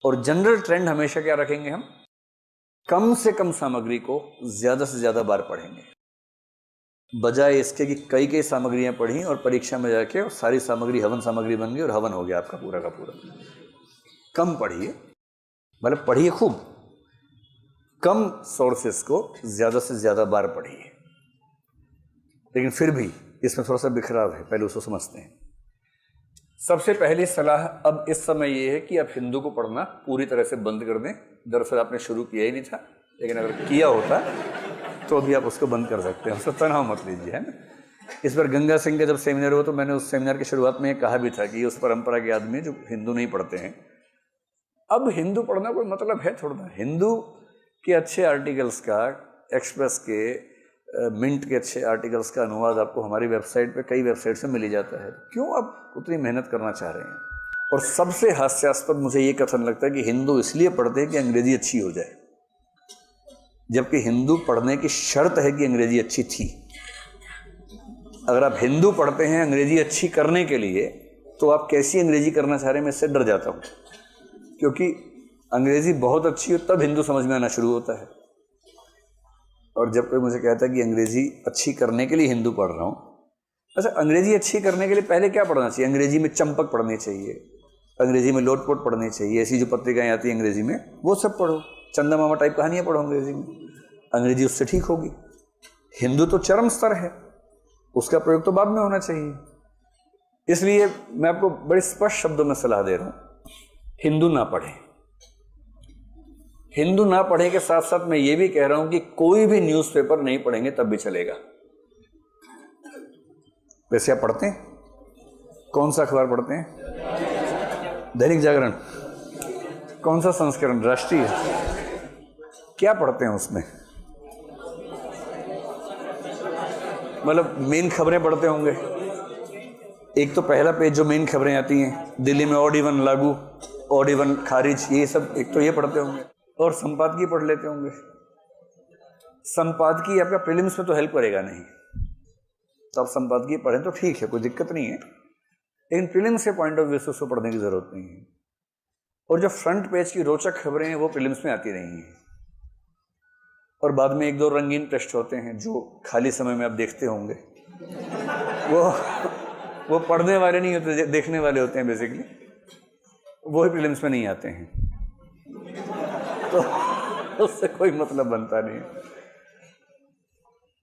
और general trend हमेशा क्या रखेंगे हम, कम से कम सामग्री को ज्यादा से ज्यादा बार पढ़ेंगे, बजाय इसके कि कई कई सामग्रियां पढ़ी और परीक्षा में जाके और सारी सामग्री हवन सामग्री बन गई और हवन हो गया आपका पूरा का पूरा। कम पढ़िए, मतलब पढ़िए खूब, कम सोर्सेस को ज्यादा से ज्यादा बार पढ़िए, लेकिन फिर भी इसमें थोड़ा सा बिखराव है, पहले उसको समझते हैं। सबसे पहली सलाह अब इस समय ये है कि आप हिंदू को पढ़ना पूरी तरह से बंद कर दें। दरअसल आपने शुरू किया ही नहीं था, लेकिन अगर किया होता तो अभी आप उसको बंद कर सकते हैं, उसको तनाव मत लीजिए, है ना। इस बार गंगा सिंह का जब सेमिनार हुआ तो मैंने उस सेमिनार की शुरुआत में ये कहा भी था कि ये उस परंपरा के आदमी जो हिंदू नहीं पढ़ते हैं। अब हिंदू पढ़ना कोई मतलब है थोड़ा ना। हिंदू के अच्छे आर्टिकल्स का, एक्सप्रेस के, मिंट के अच्छे आर्टिकल्स का अनुवाद आपको हमारी वेबसाइट पे, कई वेबसाइट से मिल ही जाता है। क्यों आप उतनी मेहनत करना चाह रहे हैं? और सबसे हास्यास्पद मुझे ये कथन लगता है कि हिंदू इसलिए पढ़ते हैं कि अंग्रेजी अच्छी हो जाए, जबकि हिंदू पढ़ने की शर्त है कि अंग्रेजी अच्छी थी। अगर आप हिंदू पढ़ते हैं अंग्रेजी अच्छी करने के लिए, तो आप कैसी अंग्रेजी करना चाह रहे हैं, मैं इससे डर जाता हूँ। क्योंकि अंग्रेजी बहुत अच्छी हो तब हिंदू समझ में आना शुरू होता है। और जब कोई मुझे कहता है कि अंग्रेजी अच्छी करने के लिए हिंदू पढ़ रहा हूँ, अच्छा अंग्रेजी अच्छी करने के लिए पहले क्या पढ़ना चाहिए? अंग्रेजी में चंपक पढ़नी चाहिए, अंग्रेजी में लोटपोट पढ़नी चाहिए, ऐसी जो पत्रिकाएं आती हैं अंग्रेजी में वो सब पढ़ो, चंदा मामा टाइप कहानियाँ पढ़ो अंग्रेजी में, अंग्रेजी उससे ठीक होगी। हिंदू तो चरम स्तर है, उसका प्रयोग तो बाद में होना चाहिए। इसलिए मैं आपको बड़े स्पष्ट शब्दों में सलाह दे रहा हूँ, हिंदू ना पढ़े। हिंदू ना पढ़े के साथ साथ मैं ये भी कह रहा हूं कि कोई भी न्यूज़पेपर नहीं पढ़ेंगे तब भी चलेगा। वैसे आप पढ़ते हैं? कौन सा अखबार पढ़ते हैं? दैनिक जागरण। कौन सा संस्करण? राष्ट्रीय। क्या पढ़ते हैं उसमें? मतलब मेन खबरें पढ़ते होंगे। एक तो पहला पेज जो मेन खबरें आती हैं, दिल्ली में ऑड इवन लागू, ऑड इवन खारिज, ये सब एक तो ये पढ़ते होंगे। और संपादकीय पढ़ लेते होंगे। संपादकीय आपका प्रीलिम्स में तो हेल्प करेगा नहीं, तो आप संपादकीय पढ़ें तो ठीक है, कोई दिक्कत नहीं है, लेकिन प्रीलिम्स के पॉइंट ऑफ व्यू से उसको पढ़ने की जरूरत नहीं है। और जो फ्रंट पेज की रोचक खबरें हैं वो प्रीलिम्स में आती नहीं है। और बाद में एक दो रंगीन पृष्ठ होते हैं जो खाली समय में आप देखते होंगे, वो पढ़ने वाले नहीं होते, देखने वाले होते हैं बेसिकली, वो ही प्रीलिम्स में नहीं आते हैं, तो उससे कोई मतलब बनता नहीं।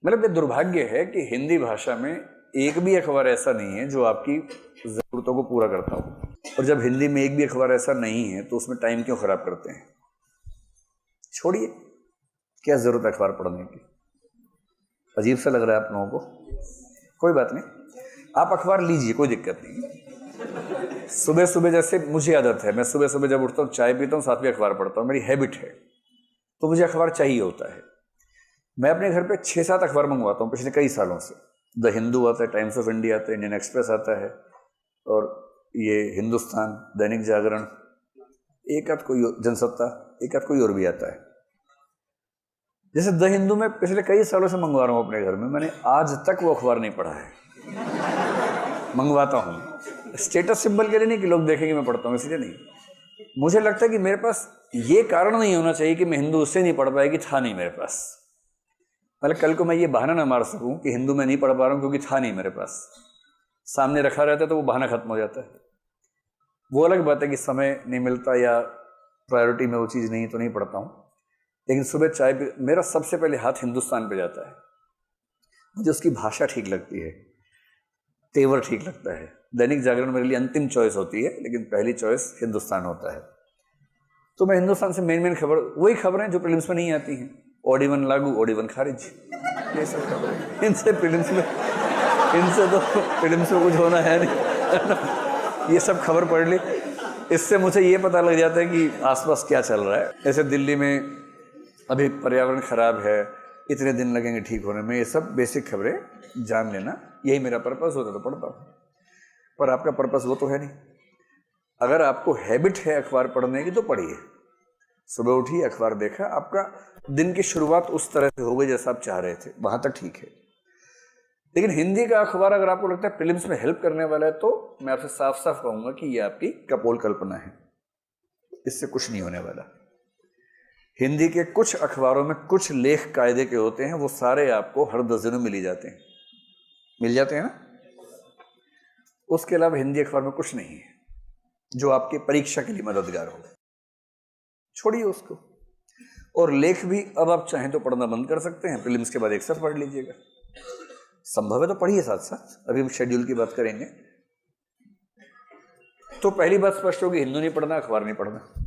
मतलब ये दुर्भाग्य है कि हिंदी भाषा में एक भी अखबार ऐसा नहीं है जो आपकी जरूरतों को पूरा करता हो। और जब हिंदी में एक भी अखबार ऐसा नहीं है तो उसमें टाइम क्यों खराब करते हैं? छोड़िए, क्या जरूरत है अखबार पढ़ने की? अजीब सा लग रहा है आप लोगों को? कोई बात नहीं, आप अखबार लीजिए, कोई दिक्कत नहीं। सुबह सुबह जैसे मुझे आदत है, मैं सुबह सुबह जब उठता हूँ चाय पीता हूँ, साथ में अखबार पढ़ता हूँ, मेरी हैबिट है, तो मुझे अखबार चाहिए होता है। मैं अपने घर पे 6-7 अखबार मंगवाता हूँ पिछले कई सालों से। द हिंदू आता है, टाइम्स ऑफ इंडिया आता है, इंडियन एक्सप्रेस आता है, और ये हिंदुस्तान, दैनिक जागरण, एक आध कोई जनसत्ता, एक आध कोई और भी आता है। जैसे द हिंदू में पिछले कई सालों से मंगवा रहा हूँ अपने घर में, मैंने आज तक वो अखबार नहीं पढ़ा है। मंगवाता हूँ स्टेटस सिंबल के लिए नहीं कि लोग देखेंगे मैं पढ़ता हूँ, इसलिए नहीं। मुझे लगता है कि मेरे पास ये कारण नहीं होना चाहिए कि मैं हिंदू उससे नहीं पढ़ पाएगी, था नहीं मेरे पास। मतलब कल को मैं ये बहाना ना मार सकूं कि हिंदू मैं नहीं पढ़ पा रहा हूं क्योंकि था नहीं मेरे पास। सामने रखा रहता है तो वो बहाना खत्म हो जाता है। वो अलग बात है कि समय नहीं मिलता या प्रायोरिटी में वो चीज़ नहीं तो नहीं पढ़ता हूँ, लेकिन सुबह चाय पे मेरा सबसे पहले हाथ हिंदुस्तान पे जाता है। मुझे उसकी भाषा ठीक लगती है, तेवर ठीक लगता है। दैनिक जागरण मेरे लिए अंतिम चॉइस होती है, लेकिन पहली चॉइस हिंदुस्तान होता है। तो मैं हिंदुस्तान से मेन खबर, वही खबरें जो प्रीलिम्स में नहीं आती हैं, ऑड इवन लागू, ऑड इवन खारिज, ये सब खबरें। इनसे प्रीलिम्स में, इनसे तो प्रीलिम्स में कुछ होना है नहीं। ये सब खबर पढ़ ली, इससे मुझे ये पता लग जाता है कि आसपास क्या चल रहा है। जैसे दिल्ली में अभी पर्यावरण खराब है, इतने दिन लगेंगे ठीक होने में, ये सब बेसिक खबरें जान लेना, यही मेरा पर्पस होता तो पढ़ता हूँ। पर आपका पर्पस वो तो है नहीं। अगर आपको हैबिट है अखबार पढ़ने की तो पढ़िए। सुबह उठी, अखबार देखा, आपका दिन की शुरुआत उस तरह से हो गई जैसा आप चाह रहे थे, वहां तक ठीक है। लेकिन हिंदी का अखबार अगर आपको लगता है प्रीलिम्स में हेल्प करने वाला है, तो मैं आपसे साफ साफ कहूंगा कि ये आपकी कपोल कल्पना है। इससे कुछ नहीं होने वाला। हिंदी के कुछ अखबारों में कुछ लेख कायदे के होते हैं, वो सारे आपको हर 10 दिनों मिल जाते हैं, मिल जाते हैं ना। उसके अलावा हिंदी अखबार में कुछ नहीं है जो आपके परीक्षा के लिए मददगार हो, छोड़िए उसको। और लेख भी अब आप चाहें तो पढ़ना बंद कर सकते हैं, प्रीलिम्स के बाद एक साथ पढ़ लीजिएगा, संभव है तो पढ़िए साथ साथ। अभी हम शेड्यूल की बात करेंगे। तो पहली बात स्पष्ट होगी, हिंदू नहीं पढ़ना, अखबार नहीं पढ़ना।